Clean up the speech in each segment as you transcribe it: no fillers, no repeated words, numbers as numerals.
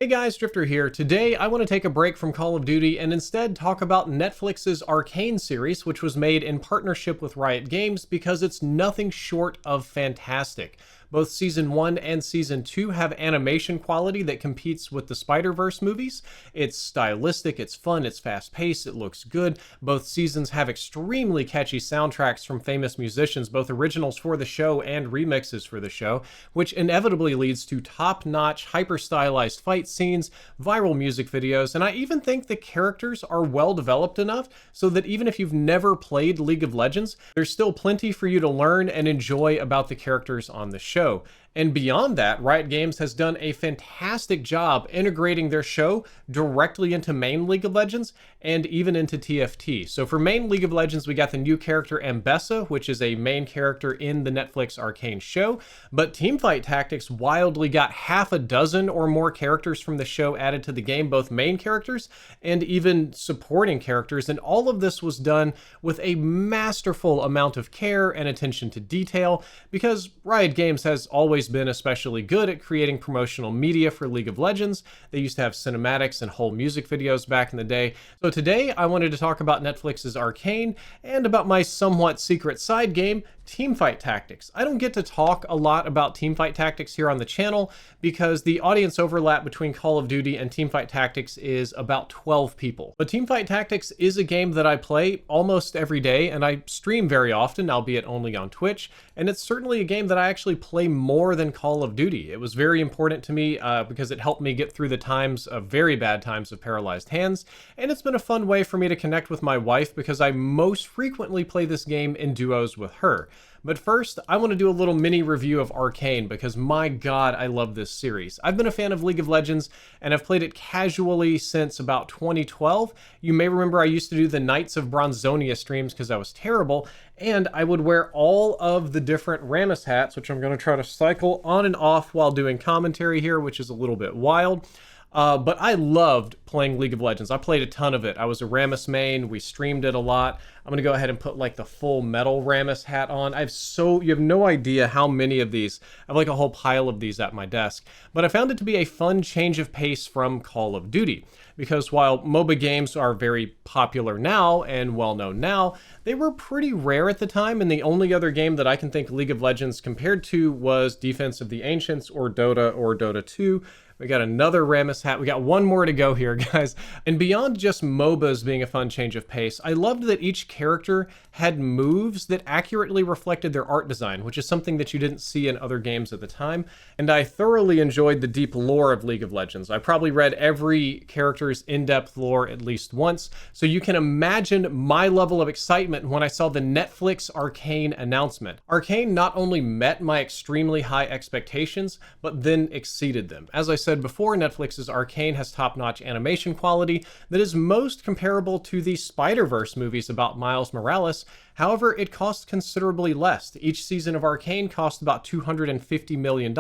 Hey guys, Drifter here. Today I want to take a break from Call of Duty and instead talk about Netflix's Arcane series, which was made in partnership with Riot Games because it's nothing short of fantastic. Both Season 1 and Season 2 have animation quality that competes with the Spider-Verse movies. It's stylistic, it's fun, it's fast-paced, it looks good. Both seasons have extremely catchy soundtracks from famous musicians, both originals for the show and remixes for the show, which inevitably leads to top-notch, hyper-stylized fight scenes, viral music videos, and I even think the characters are well developed enough so that even if you've never played League of Legends, there's still plenty for you to learn and enjoy about the characters on the show. And beyond that, Riot Games has done a fantastic job integrating their show directly into main League of Legends and even into TFT. So for main League of Legends, we got the new character Ambessa, which is a main character in the Netflix Arcane show. But Teamfight Tactics wildly got half a dozen or more characters from the show added to the game, both main characters and even supporting characters. And all of this was done with a masterful amount of care and attention to detail because Riot Games has always been especially good at creating promotional media for League of Legends. They used to have cinematics and whole music videos back in the day. So today I wanted to talk about Netflix's Arcane and about my somewhat secret side game, Teamfight Tactics. I don't get to talk a lot about Teamfight Tactics here on the channel because the audience overlap between Call of Duty and Teamfight Tactics is about 12 people. But Teamfight Tactics is a game that I play almost every day and I stream very often, albeit only on Twitch, and it's certainly a game that I actually play more than Call of Duty. It was very important to me because it helped me get through the times of very bad times of paralyzed hands, and it's been a fun way for me to connect with my wife because I most frequently play this game in duos with her. But first, I want to do a little mini review of Arcane because my god, I love this series. I've been a fan of League of Legends and I've played it casually since about 2012. You may remember I used to do the Knights of Bronzonia streams because I was terrible, and I would wear all of the different Rammus hats, which I'm going to try to cycle on and off while doing commentary here, which is a little bit wild. But I loved playing League of Legends. I played a ton of it. I was a Rammus main. We streamed it a lot. I'm gonna go ahead and put like the full metal Rammus hat on. You have no idea how many of these. I have like a whole pile of these at my desk. But I found it to be a fun change of pace from Call of Duty. Because while MOBA games are very popular now and well known now, they were pretty rare at the time, and the only other game that I can think League of Legends compared to was Defense of the Ancients or Dota 2. We got another Rammus hat. We got one more to go here, guys. And beyond just MOBAs being a fun change of pace, I loved that each character had moves that accurately reflected their art design, which is something that you didn't see in other games at the time. And I thoroughly enjoyed the deep lore of League of Legends. I probably read every character's in-depth lore at least once, so you can imagine my level of excitement when I saw the Netflix Arcane announcement. Arcane not only met my extremely high expectations, but then exceeded them. As I said before, Netflix's Arcane has top-notch animation quality that is most comparable to the Spider-Verse movies about Miles Morales. However, it costs considerably less. Each season of Arcane cost about $250 million,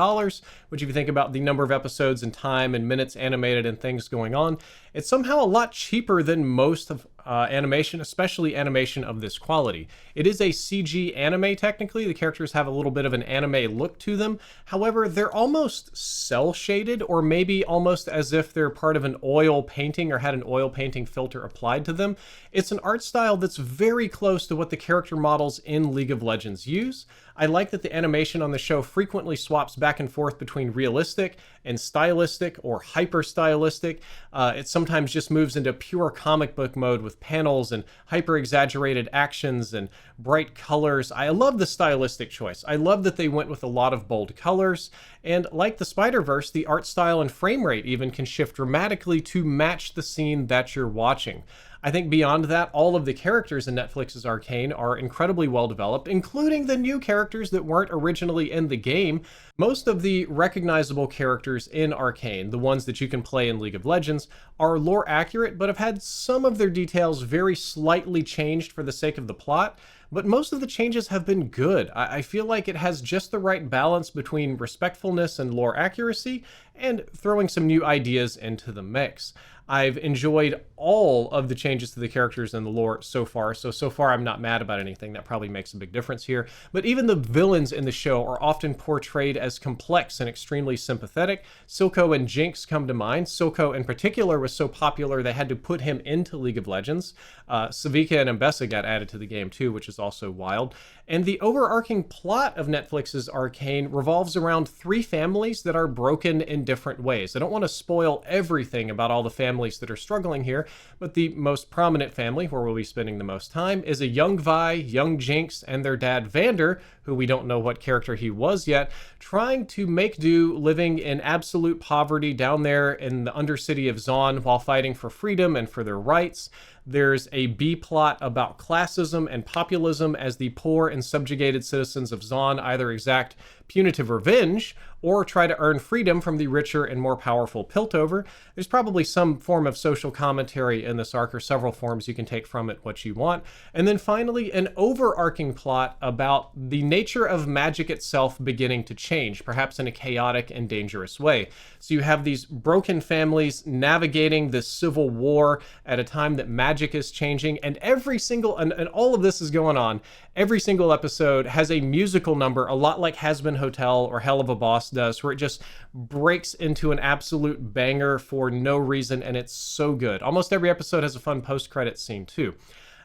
which if you think about the number of episodes and time and minutes animated and things going on, it's somehow a lot cheaper than most of animation, especially animation of this quality. It is a CG anime technically. The characters have a little bit of an anime look to them. However, they're almost cel-shaded, or maybe almost as if they're part of an oil painting or had an oil painting filter applied to them. It's an art style that's very close to what the character models in League of Legends use. I like that the animation on the show frequently swaps back and forth between realistic and stylistic or hyper stylistic. It sometimes just moves into pure comic book mode with panels and hyper exaggerated actions and bright colors. I love the stylistic choice. I love that they went with a lot of bold colors, and like the Spider-Verse, the art style and frame rate even can shift dramatically to match the scene that you're watching. I think beyond that, all of the characters in Netflix's Arcane are incredibly well developed, including the new characters that weren't originally in the game. Most of the recognizable characters in Arcane, the ones that you can play in League of Legends, are lore accurate, but have had some of their details very slightly changed for the sake of the plot. But most of the changes have been good. I feel like it has just the right balance between respectfulness and lore accuracy, and throwing some new ideas into the mix. I've enjoyed all of the changes to the characters and the lore so far. So far I'm not mad about anything. That probably makes a big difference here. But even the villains in the show are often portrayed as complex and extremely sympathetic. Silco and Jinx come to mind. Silco in particular was so popular they had to put him into League of Legends. Savika and Mbessa got added to the game too, which is also wild. And the overarching plot of Netflix's Arcane revolves around 3 families that are broken in different ways. I don't want to spoil everything about all the families that are struggling here, but the most prominent family, where we'll be spending the most time, is a young Vi, young Jinx, and their dad Vander, who we don't know what character he was yet, trying to make do living in absolute poverty down there in the undercity of Zaun while fighting for freedom and for their rights. There's a B-plot about classism and populism as the poor and subjugated citizens of Zaun either exact punitive revenge or try to earn freedom from the richer and more powerful Piltover. There's probably some form of social commentary in this arc, or several forms. You can take from it what you want. And then finally, an overarching plot about the nature of magic itself beginning to change, perhaps in a chaotic and dangerous way. So you have these broken families navigating this civil war at a time that magic is changing, and every single, and all of this is going on, every single episode has a musical number, a lot like Has Been Hotel or Hell of a Boss does, where it just breaks into an absolute banger for no reason, and it's so good. Almost every episode has a fun post-credits scene too.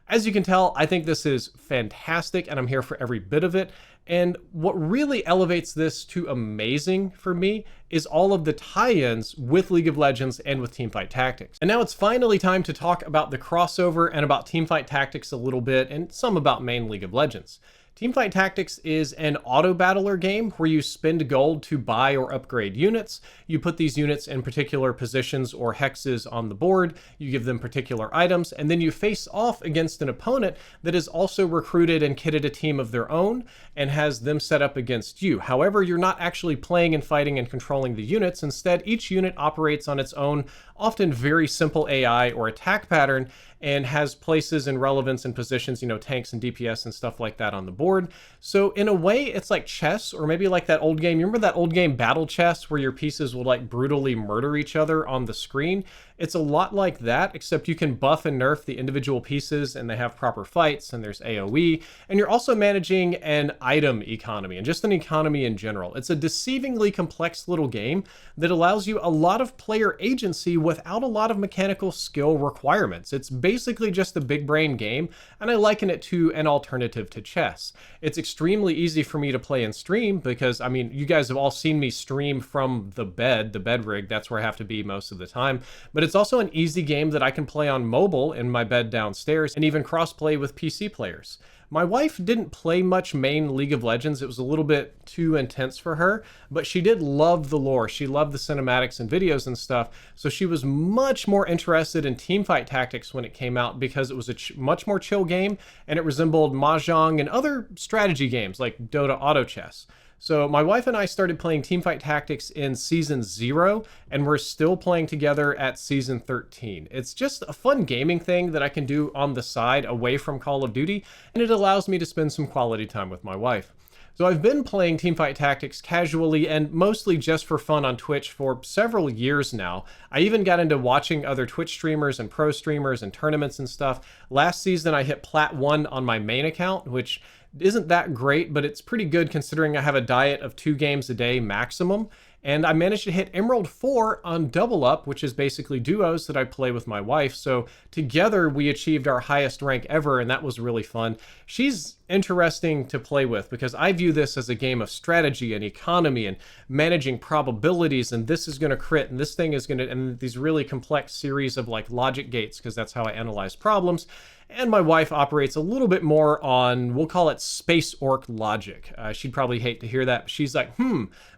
As you can tell, I think this is fantastic, and I'm here for every bit of it. And what really elevates this to amazing for me is all of the tie-ins with League of Legends and with Teamfight Tactics. And now it's finally time to talk about the crossover and about Teamfight Tactics a little bit, and some about main League of Legends. Teamfight Tactics is an auto-battler game where you spend gold to buy or upgrade units. You put these units in particular positions or hexes on the board, you give them particular items, and then you face off against an opponent that has also recruited and kitted a team of their own and has them set up against you. However, you're not actually playing and fighting and controlling the units. Instead, each unit operates on its own, often very simple AI or attack pattern, and has places and relevance and positions, you know, tanks and DPS and stuff like that on the board. So in a way, it's like chess, or maybe like that old game. You remember that old game Battle Chess, where your pieces will like brutally murder each other on the screen? It's a lot like that, except you can buff and nerf the individual pieces, and they have proper fights, and there's AoE, and you're also managing an item economy, and just an economy in general. It's a deceivingly complex little game that allows you a lot of player agency without a lot of mechanical skill requirements. It's basically just a big brain game, and I liken it to an alternative to chess. It's extremely easy for me to play and stream because, I mean, you guys have all seen me stream from the bed rig. That's where I have to be most of the time. But it's also an easy game that I can play on mobile in my bed downstairs, and even cross-play with PC players. My wife didn't play much main League of Legends. It was a little bit too intense for her, but she did love the lore. She loved the cinematics and videos and stuff, so she was much more interested in Teamfight Tactics when it came out because it was a much more chill game, and it resembled Mahjong and other strategy games like Dota Auto Chess. So my wife and I started playing Teamfight Tactics in Season 0, and we're still playing together at Season 13. It's just a fun gaming thing that I can do on the side away from Call of Duty, and it allows me to spend some quality time with my wife. So I've been playing Teamfight Tactics casually and mostly just for fun on Twitch for several years now. I even got into watching other Twitch streamers and pro streamers and tournaments and stuff. Last season I hit Plat 1 on my main account, which isn't that great, but it's pretty good considering I have a diet of 2 games a day maximum. And I managed to hit Emerald 4 on Double Up, which is basically duos that I play with my wife. So together we achieved our highest rank ever, and that was really fun. She's interesting to play with because I view this as a game of strategy and economy and managing probabilities, and this is going to crit, and this thing is going to, and these really complex series of like logic gates, because that's how I analyze problems. And my wife operates a little bit more on, we'll call it space orc logic. She'd probably hate to hear that. She's like,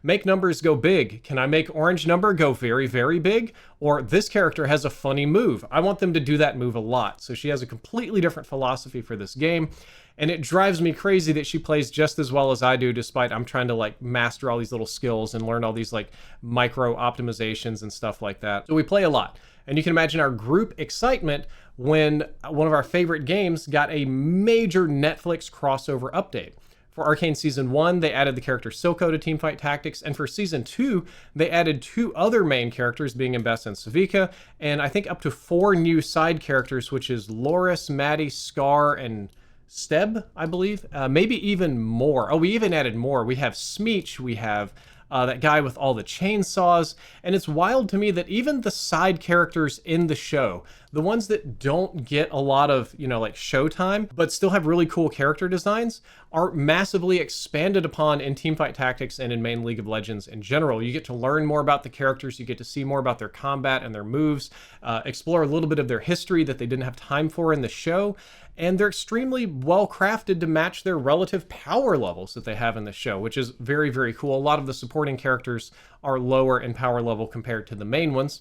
make numbers go big. Can I make orange number go very, very big? Or this character has a funny move. I want them to do that move a lot. So she has a completely different philosophy for this game. And it drives me crazy that she plays just as well as I do, despite I'm trying to like master all these little skills and learn all these like micro optimizations and stuff like that. So we play a lot. And you can imagine our group excitement when one of our favorite games got a major Netflix crossover update. For Arcane Season 1, they added the character Silco to Teamfight Tactics, and for Season 2, they added 2 other main characters, being Imbess and Savika, and I think up to 4 new side characters, which is Loris, Maddie, Scar, and Steb, I believe. Maybe even more. Oh, we even added more. We have Smeech, we have that guy with all the chainsaws, and it's wild to me that even the side characters in the show, the ones that don't get a lot of, like showtime, but still have really cool character designs, are massively expanded upon in Teamfight Tactics and in main League of Legends in general. You get to learn more about the characters, you get to see more about their combat and their moves, explore a little bit of their history that they didn't have time for in the show, and they're extremely well crafted to match their relative power levels that they have in the show, which is very, very cool. A lot of the supporting characters are lower in power level compared to the main ones.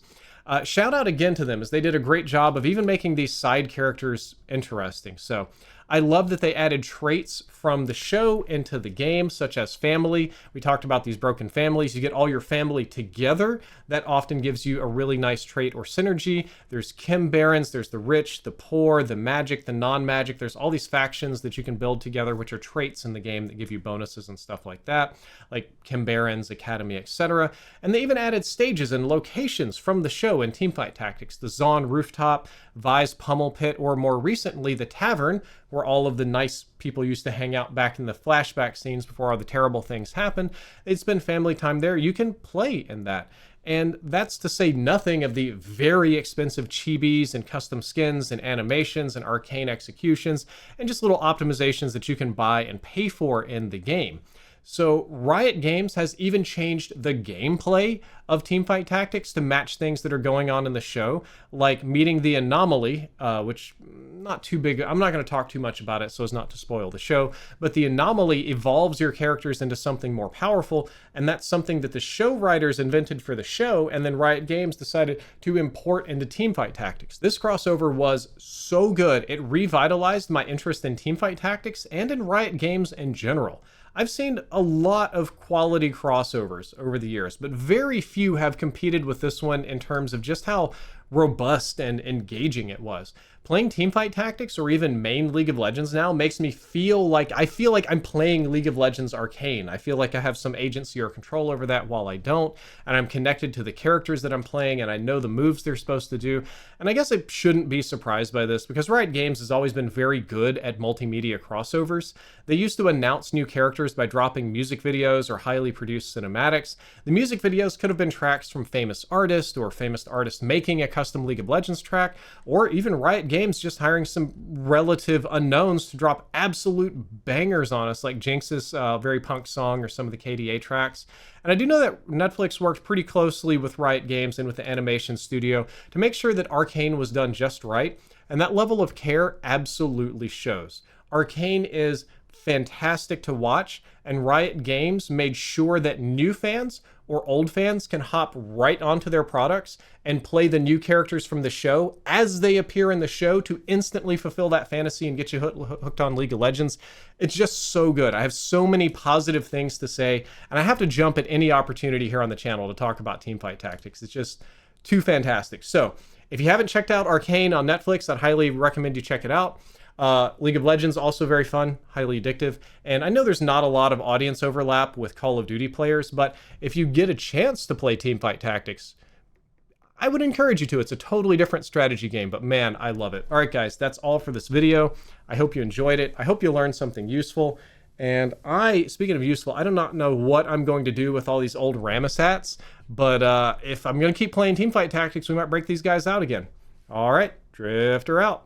Shout out again to them, as they did a great job of even making these side characters interesting. So I love that they added traits from the show into the game, such as family. We talked about these broken families. You get all your family together. That often gives you a really nice trait or synergy. There's Kim Barons, there's the rich, the poor, the magic, the non-magic. There's all these factions that you can build together, which are traits in the game that give you bonuses and stuff like that, like Kim Barons, Academy, etc. And they even added stages and locations from the show in Teamfight Tactics. The Zon Rooftop, Vi's Pummel Pit, or more recently, the Tavern, where all of the nice people used to hang out back in the flashback scenes before all the terrible things happened. They'd spend family time there. You can play in that. And that's to say nothing of the very expensive chibis and custom skins and animations and arcane executions and just little optimizations that you can buy and pay for in the game. So Riot Games has even changed the gameplay of Teamfight Tactics to match things that are going on in the show, like meeting the Anomaly, which not too big. I'm not going to talk too much about it so as not to spoil the show, but the Anomaly evolves your characters into something more powerful, and that's something that the show writers invented for the show, and then Riot Games decided to import into Teamfight Tactics. This crossover was so good, it revitalized my interest in Teamfight Tactics and in Riot Games in general. I've seen a lot of quality crossovers over the years, but very few have competed with this one in terms of just how robust and engaging it was. Playing Teamfight Tactics or even main League of Legends now makes me feel like I'm playing League of Legends Arcane. I feel like I have some agency or control over that while I don't, and I'm connected to the characters that I'm playing, and I know the moves they're supposed to do. And I guess I shouldn't be surprised by this, because Riot Games has always been very good at multimedia crossovers. They used to announce new characters by dropping music videos or highly produced cinematics. The music videos could have been tracks from famous artists, or famous artists making a custom League of Legends track, or even Riot Games just hiring some relative unknowns to drop absolute bangers on us, like Jinx's Very Punk song or some of the KDA tracks. And I do know that Netflix worked pretty closely with Riot Games and with the animation studio to make sure that Arcane was done just right, and that level of care absolutely shows. Arcane is fantastic to watch, and Riot Games made sure that new fans or old fans can hop right onto their products and play the new characters from the show as they appear in the show to instantly fulfill that fantasy and get you hooked on League of Legends. It's just so good. I have so many positive things to say, and I have to jump at any opportunity here on the channel to talk about Teamfight Tactics. It's just too fantastic. So if you haven't checked out Arcane on Netflix, I'd highly recommend you check it out. League of Legends, also very fun, highly addictive, and I know there's not a lot of audience overlap with Call of Duty players, but if you get a chance to play Teamfight Tactics, I would encourage you to. It's a totally different strategy game, but man, I love it. All right, guys, that's all for this video. I hope you enjoyed it. I hope you learned something useful, and speaking of useful, I do not know what I'm going to do with all these old Ramesats, but if I'm going to keep playing Teamfight Tactics, we might break these guys out again. All right, Drifter out.